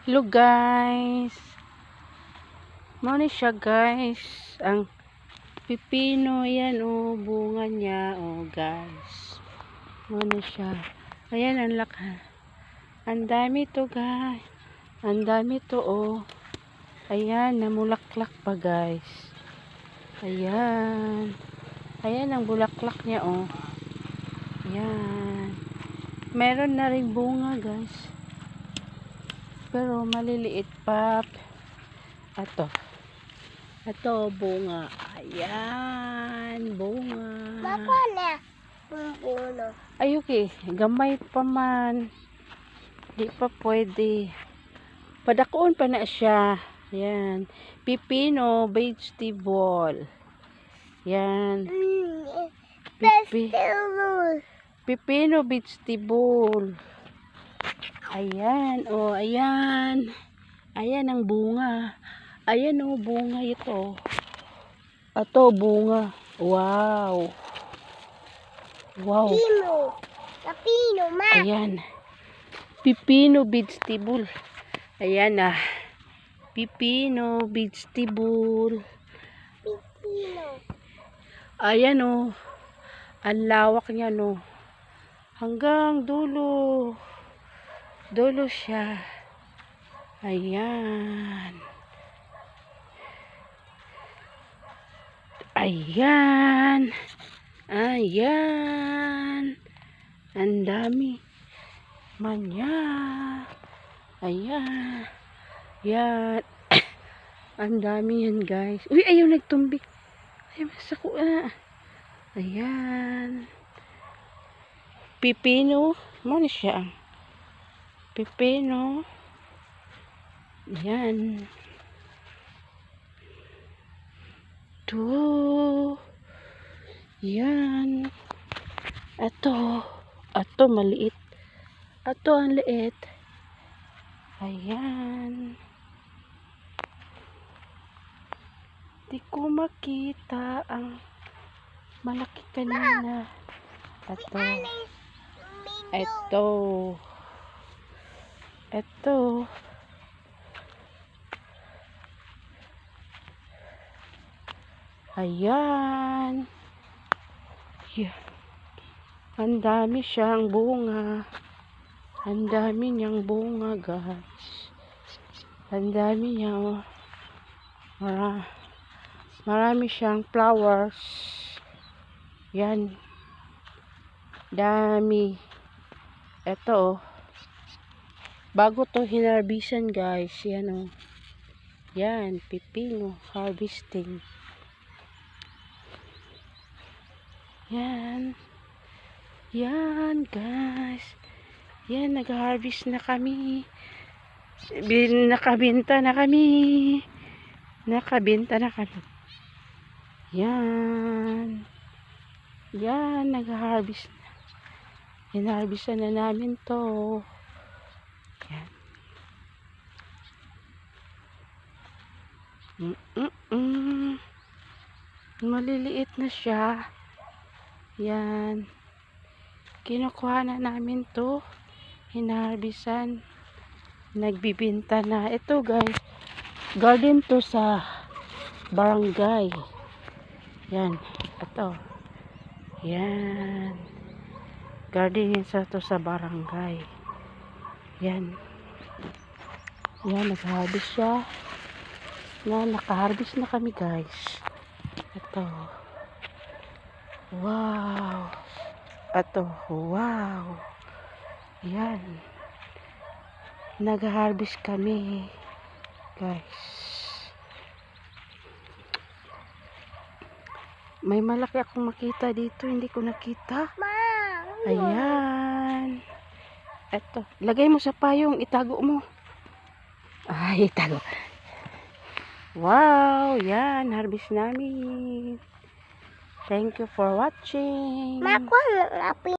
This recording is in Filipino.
Hello guys, muna siya guys, ang pipino. Yan o, bunga niya o guys, muna siya. Ayan, ang laka, ang dami to guys, ang dami to o. Ayan, namulaklak pa guys. Ayan, ayan ang bulaklak niya o. Ayan, meron na rin bunga guys, pero maliliit pa. Ito bunga. Ayan, bunga. Baka na. Bunga. Ay, okay. Gamay pa man. Di pa pwede. Padakuon pa na siya. Ayan. Pipino vegetable. Ayan. Pipino vegetable. Ayan. Oh, ayan. Ayan ang bunga. Ayan o, bunga ito. Ito, bunga. Wow. Wow. Pipino, ma. Ayan. Pipino vegetable. Ayan na. Pipino vegetable. Pipino. Ayan o. Ang lawak niya no. Hanggang dulo. Dulo siya. Ayan. Ayan. Ayan. Ang dami. Manya. Ayan. Ayan. Ang dami yan guys. Uy, ayaw nagtumbik. Ay, masako na. Ayan. Pipino. Ano siya? Pipino. Ayan. Ito. Yan. Ito maliit. Ito ang liit. Ayan. Di ko makita ang malaki kanina. Ito. Ayan. Yeah. Ang dami siyang bunga. Ang dami niyang bunga guys. Ang dami niya oh. Marami siyang flowers. Yan. Dami. Ito oh. Bago to hinarbisan guys. Yan oh. Yan. Pipino. Harvesting. Yan. Yan guys. Yan, nag-harvest na kami. Nakabenta na kami. Yan. Yan, nag-harvest na. Hinarvestan na namin to. Yan. Maliliit na siya. Yan. Kinukuha na namin to. Hinarbisan. Nagbibinta na. Ito guys. Garden to sa barangay. Yan. Ito. Yan. Garden yan to sa barangay. Yan. Yan. Nag-harvest siya. Yan. Naka-harvest na kami guys. Ito. Wow. Ito. Wow. Yan. Nag-harvest kami. Guys. May malaki akong makita dito. Hindi ko nakita. Ayan. Ito. Lagay mo sa payong. Itago mo. Ay, itago. Wow. Yan. Harvest namin. Thank you for watching.